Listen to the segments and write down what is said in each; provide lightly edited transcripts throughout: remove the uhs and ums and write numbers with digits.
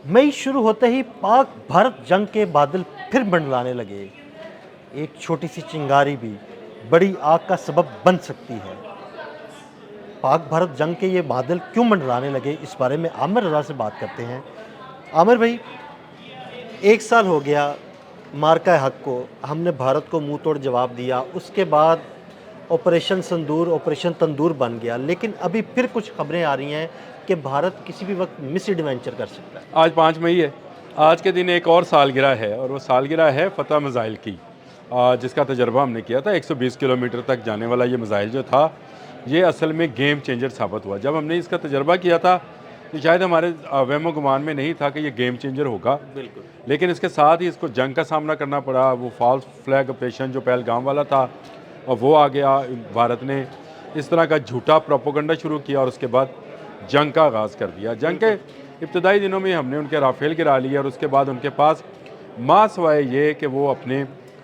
मई शुरू होते ही पाक भारत जंग के बादल फिर मंडराने लगे। एक छोटी सी चिंगारी भी बड़ी आग का सबब बन सकती है। पाक भारत जंग के ये बादल क्यों मंडराने लगे, इस बारे में आमिर रज़ा से बात करते हैं। आमिर भाई, 1 साल हो गया मार्का हक को, हमने भारत को मुंह तोड़ जवाब दिया। उसके बाद ऑपरेशन संदूर, ऑपरेशन तंदूर बन गया, लेकिन अभी फिर कुछ खबरें आ रही हैं कि भारत किसी भी वक्त मिस एडवेंचर कर सकता है। आज 5 मई है। आज के दिन एक और सालगिरह है और वो सालगिरह है फ़तह मिज़ाइल की, जिसका तजर्बा हमने किया था। 120 किलोमीटर तक जाने वाला ये मिज़ाइल जो था, ये असल में गेम चेंजर साबित हुआ। जब हमने इसका तजर्बा किया था तो शायद हमारे वहमो गुमान में नहीं था कि ये गेम चेंजर होगा। बिल्कुल। लेकिन इसके साथ ही इसको जंग का सामना करना पड़ा। वो फॉल्स फ्लैग ऑपरेशन जो पहलगाम वाला था और वो आ गया। भारत ने इस तरह का झूठा प्रोपोगंडा शुरू किया और उसके बाद जंग का आगाज़ कर दिया। जंग के इब्तदाई दिनों में हमने उनके राफेल गिरा लिए और उसके बाद उनके पास माँ सवाए ये कि वो अपने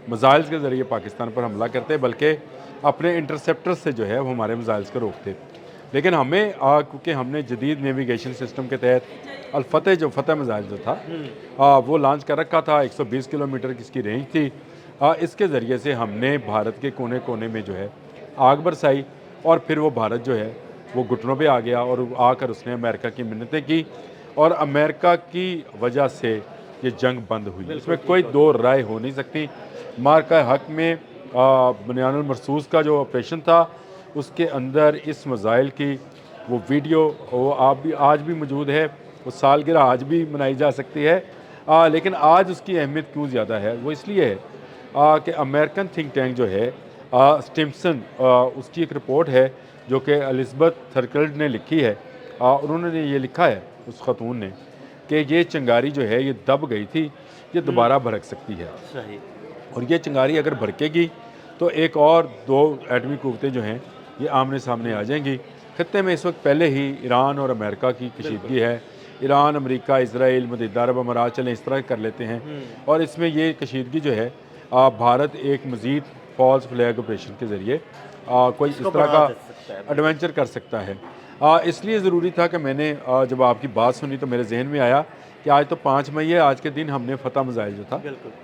मिज़ाइल्स के ज़रिए पाकिस्तान पर हमला करते, बल्कि अपने इंटरसेप्टर से जो है वो हमारे मिज़ाइल्स को रोकते। लेकिन हमें क्योंकि हमने जदीद नेविगेशन सिस्टम के तहत अल-फतेह जो फ़तह मिज़ाइल जो था वो लॉन्च कर रखा था। 120 किलोमीटर की इसकी रेंज थी। इसके ज़रिए से हमने भारत के कोने कोने में जो है आग बरसाई और फिर वो भारत जो है वो घुटनों पे आ गया और आकर उसने अमेरिका की मिन्नतें की और अमेरिका की वजह से ये जंग बंद हुई। इसमें कोई दो राय हो नहीं सकती। मार्का हक में बुनियानुल मरसूस का जो ऑपरेशन था, उसके अंदर इस मिज़ाइल की वो वीडियो वो आज भी मौजूद है। वो सालगिरह आज भी मनाई जा सकती है। लेकिन आज उसकी अहमियत क्यों ज़्यादा है, वो इसलिए है कि अमेरिकन थिंक टैंक जो है स्टिम्सन, उसकी एक रिपोर्ट है जो कि एलिज़ाबेथ थर्कल्ड ने लिखी है। उन्होंने ये लिखा है उस खतून ने कि ये चिंगारी जो है ये दब गई थी, ये दोबारा भड़क सकती है। सही। और ये चिंगारी अगर भड़केगी तो एक और दो एटमी कुव्वतें जो हैं ये आमने सामने आ जाएंगी। खत्ते में इस वक्त पहले ही ईरान और अमेरिका की कशीदगी है। ईरान, अमेरिका, इसराइल, मुत्तहिदा अरब अमारात चलें इस तरह कर लेते हैं। और इसमें ये कशीदगी जो है भारत एक मज़ीद फॉल्स फ्लैग ऑपरेशन के ज़रिए कोई इस तरह का एडवेंचर कर सकता है। इसलिए ज़रूरी था कि मैंने जब आपकी बात सुनी तो मेरे जहन में आया कि आज तो 5 मई है। आज के दिन हमने फ़तह मिज़ाइल जो था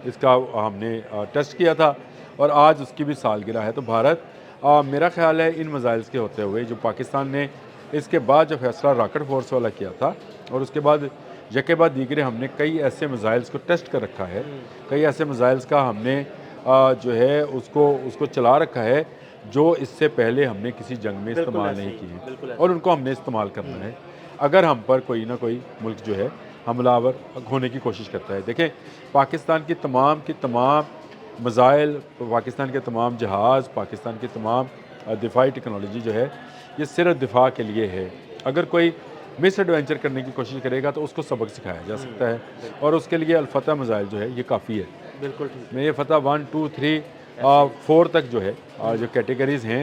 इसका हमने टेस्ट किया था और आज उसकी भी सालगिरह है। तो भारत मेरा ख़्याल है इन मिज़ाइल्स के होते हुए जो पाकिस्तान ने इसके बाद जो फैसला रॉकेट फोर्स वाला किया था और उसके बाद यके बाद दीगरे हमने कई ऐसे मिज़ाइल्स को टेस्ट कर रखा है। कई ऐसे मिज़ाइल्स का हमने जो है उसको चला रखा है जो इससे पहले हमने किसी जंग में इस्तेमाल नहीं किए और उनको हमने इस्तेमाल करना है अगर हम पर कोई ना कोई मुल्क जो है हमलावर होने की कोशिश करता है। देखें, पाकिस्तान की तमाम मिज़ाइल, पाकिस्तान के तमाम जहाज़, पाकिस्तान की तमाम दिफाई टेक्नोलॉजी जो है ये सिर्फ दिफा के लिए है। अगर कोई मिस एडवेंचर करने की कोशिश करेगा तो उसको सबक सिखाया जा सकता है और उसके लिए अल-फतह मिज़ाइल जो है ये काफ़ी है। बिल्कुल ठीक। मैं ये फ़तह 1, 2, 3, 4 तक जो है जो कैटेगरीज़ हैं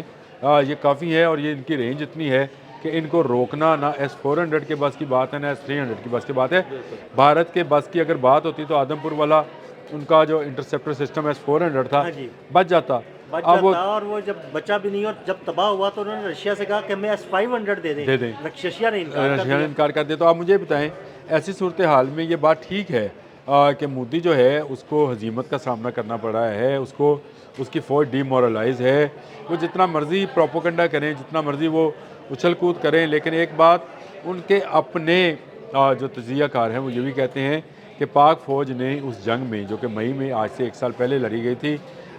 ये काफ़ी है और ये इनकी रेंज इतनी है कि इनको रोकना ना S-400 के बस की बात है ना S-300 की बस की बात है। भारत के बस की अगर बात होती तो आदमपुर वाला उनका जो इंटरसेप्टर सिस्टम S-400 था बच जाता। अब वो और वो जब बचा भी नहीं और जब तबाह हुआ तो उन्होंने रशिया से कहा कि मैं S-500 दे दें। रशिया ने इनकार कर दिया। तो आप मुझे बताएं, ऐसी सूरत हाल में ये बात ठीक है कि मोदी जो है उसको हजीमत का सामना करना पड़ा है, उसको उसकी फ़ौज डीमोरलाइज है। वो जितना मर्ज़ी प्रोपोगंडा करें, जितना मर्ज़ी वो उछल कूद करें, लेकिन एक बात उनके अपने जो तजियाकार हैं वो ये भी कहते हैं कि पाक फ़ौज ने उस जंग में जो कि मई में आज से 1 साल पहले लड़ी गई थी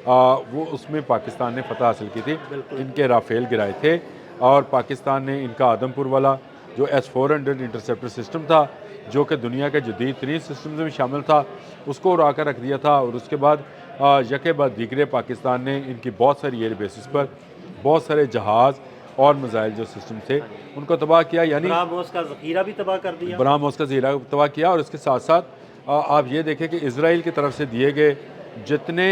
वो उसमें पाकिस्तान ने फ़तह हासिल की थी। इनके राफेल गिराए थे और पाकिस्तान ने इनका आदमपुर वाला जो S-400 इंटरसेप्टर सिस्टम था जो कि दुनिया के जदीद तरीन सिस्टम में शामिल था, उसको उड़ा कर रख दिया था। और उसके बाद यके बाद दीगरे पाकिस्तान ने इनकी बहुत सारी एयर बेसिस पर बहुत सारे जहाज़ और मिज़ाइल जो सिस्टम थे उनको तबाह किया। यानी ब्राह्मोस का ज़ख़ीरा भी तबाह कर दिया। ब्राह्मोस का ज़ख़ीरा तबाह किया और इसके साथ साथ आप ये देखें कि इसराइल की तरफ से दिए गए जितने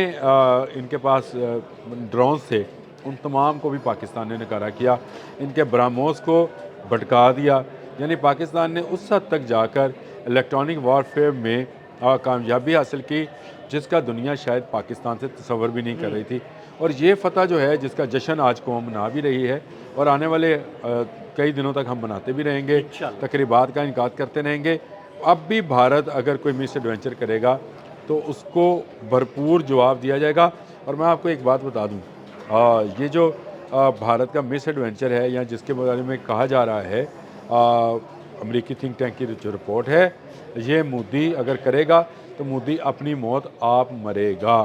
इनके पास ड्रोन्स थे उन तमाम को भी पाकिस्तान ने नकारा किया। इनके ब्राह्मोस को भटका दिया। यानी पाकिस्तान ने उस हद तक जाकर इलेक्ट्रॉनिक वॉरफेयर में कामयाबी हासिल की जिसका दुनिया शायद पाकिस्तान से तसव्वुर भी नहीं कर रही थी। और ये फ़तह जो है जिसका जश्न आज कौम मना भी रही है और आने वाले कई दिनों तक हम मनाते भी रहेंगे, तकरीबात का इनकाद करते रहेंगे अब भी भारत अगर कोई मिस एडवेंचर करेगा तो उसको भरपूर जवाब दिया जाएगा। और मैं आपको एक बात बता दूं, ये जो भारत का मिस एडवेंचर है या जिसके बारे में कहा जा रहा है, अमेरिकी थिंक टैंक की जो रिपोर्ट है, ये मोदी अगर करेगा तो मोदी अपनी मौत आप मरेगा।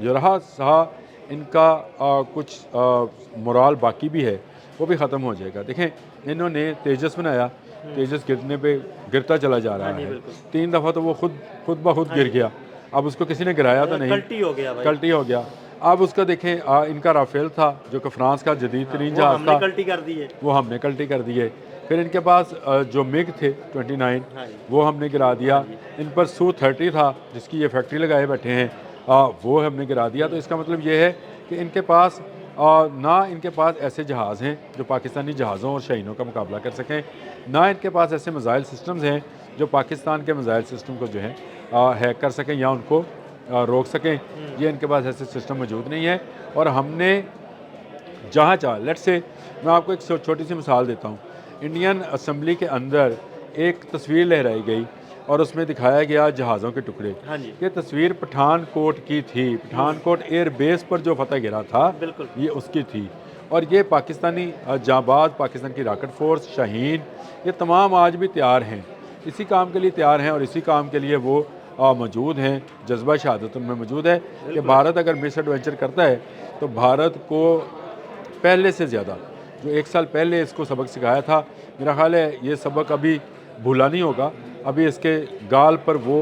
जो रहा सहा इनका कुछ मोराल बाकी भी है वो भी ख़त्म हो जाएगा। देखें इन्होंने तेजस बनाया, तेजस गिरने पे गिरता चला जा रहा है, 3 दफ़ा तो वो खुद ब खुद गिर गया। अब उसको किसी ने गिराया तो नहीं, कल्टी हो गया भाई। कल्टी हो गया। अब उसका देखें इनका राफेल था जो कि फ्रांस का जदीद तरीन जहाज़ था, कल्टी कर दी है। वो हमने कल्टी कर दी है। फिर इनके पास जो मिग थे 29 वो हमने गिरा दिया। इन पर Su-30 था जिसकी ये फैक्ट्री लगाए बैठे हैं, वो हमने गिरा दिया। तो इसका मतलब ये है कि इनके पास ना इनके पास ऐसे जहाज़ हैं जो पाकिस्तानी जहाज़ों और शाहीनों का मुकाबला कर सकें, ना इनके पास ऐसे मिसाइल सिस्टम्स हैं जो पाकिस्तान के मिसाइल सिस्टम को जो है हैक कर सकें या उनको रोक सकें। ये इनके पास ऐसे सिस्टम मौजूद नहीं है। और हमने जहाँ चाह, लेट्स से मैं आपको एक छोटी सी मिसाल देता हूँ। इंडियन असम्बली के अंदर एक तस्वीर लहराई गई और उसमें दिखाया गया जहाज़ों के टुकड़े। हाँ जी। ये तस्वीर पठानकोट की थी, पठानकोट एयर बेस पर जो फतह गिरा था बिल्कुल। ये उसकी थी। और ये पाकिस्तानी जाबाज, पाकिस्तान की रॉकेट फोर्स, शाहीन, ये तमाम आज भी तैयार हैं, इसी काम के लिए तैयार हैं और इसी काम के लिए वो मौजूद हैं। जज्बा शहादत उनमें मौजूद है कि भारत अगर मिस एडवेंचर करता है तो भारत को पहले से ज़्यादा, जो 1 साल पहले इसको सबक सिखाया था, मेरा ख्याल है ये सबक अभी भूला नहीं होगा। अभी इसके गाल पर वो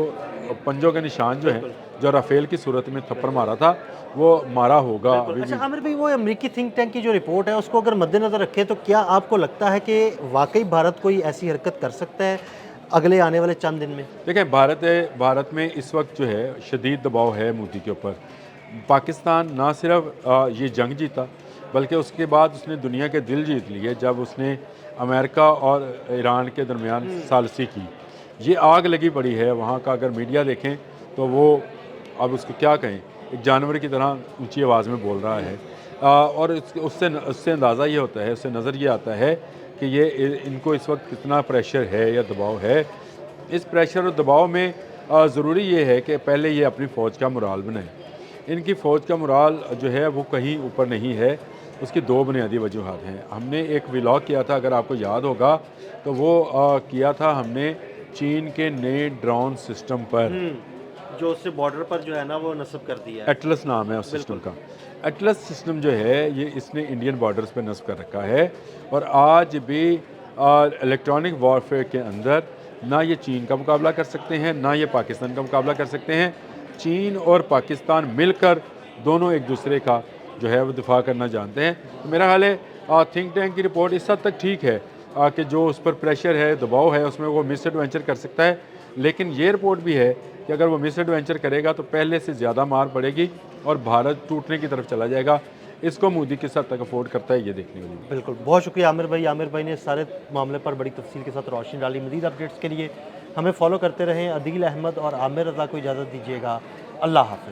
पंजों के निशान जो हैं, जो राफेल की सूरत में थप्पड़ मारा था, वो मारा होगा अभी अच्छा भी। आमिर भाई, वो अमेरिकी थिंक टैंक की जो रिपोर्ट है उसको अगर मद्देनज़र रखें तो क्या आपको लगता है कि वाकई भारत कोई ऐसी हरकत कर सकता है अगले आने वाले चंद दिन में? देखें भारत में इस वक्त जो है शदीद दबाव है मोदी के ऊपर। पाकिस्तान ना सिर्फ ये जंग जीता बल्कि उसके बाद उसने दुनिया के दिल जीत लिए जब उसने अमेरिका और ईरान के दरमियान सालसी की। ये आग लगी पड़ी है वहाँ का। अगर मीडिया देखें तो वो, अब उसको क्या कहें, एक जानवर की तरह ऊंची आवाज़ में बोल रहा है। और उससे अंदाज़ा ये होता है, उससे नज़र ये आता है कि ये इनको इस वक्त कितना प्रेशर है या दबाव है। इस प्रेशर और दबाव में ज़रूरी ये है कि पहले ये अपनी फ़ौज का मोराल बनाएं। इनकी फ़ौज का मोराल जो है वो कहीं ऊपर नहीं है। उसकी 2 बुनियादी वजूहात हैं। हमने एक व्लॉग किया था, अगर आपको याद होगा तो वो किया था हमने चीन के नए ड्रोन सिस्टम पर, जो उससे बॉर्डर पर जो है ना वो नस्ब कर दिया है। एटलस नाम है उस सिस्टम का। एटलस सिस्टम जो है ये इसने इंडियन बॉर्डर्स पे नस्ब कर रखा है। और आज भी इलेक्ट्रॉनिक वॉरफेयर के अंदर ना ये चीन का मुकाबला कर सकते हैं, ना ये पाकिस्तान का मुकाबला कर सकते हैं। चीन और पाकिस्तान मिलकर दोनों एक दूसरे का जो है वो दिफा करना जानते हैं। तो मेरा ख्याल है थिंक टैंक की रिपोर्ट इस हद तक ठीक है कि जो उस पर प्रेशर है, दबाव है, उसमें वो मिस एडवेंचर कर सकता है। लेकिन ये रिपोर्ट भी है कि अगर वो मिस एडवेंचर करेगा तो पहले से ज़्यादा मार पड़ेगी और भारत टूटने की तरफ चला जाएगा। इसको मोदी किस हद तक अफोर्ड करता है ये देखने वाली बात। बिल्कुल, बहुत शुक्रिया आमिर भाई। आमिर भाई ने सारे मामले पर बड़ी तफसील के साथ रोशनी डाली। मज़ीद अपडेट्स के लिए हमें फॉलो करते रहें। अदील अहमद और आमिर रज़ा को इजाज़त दीजिएगा। अल्लाह हाफ़िज़।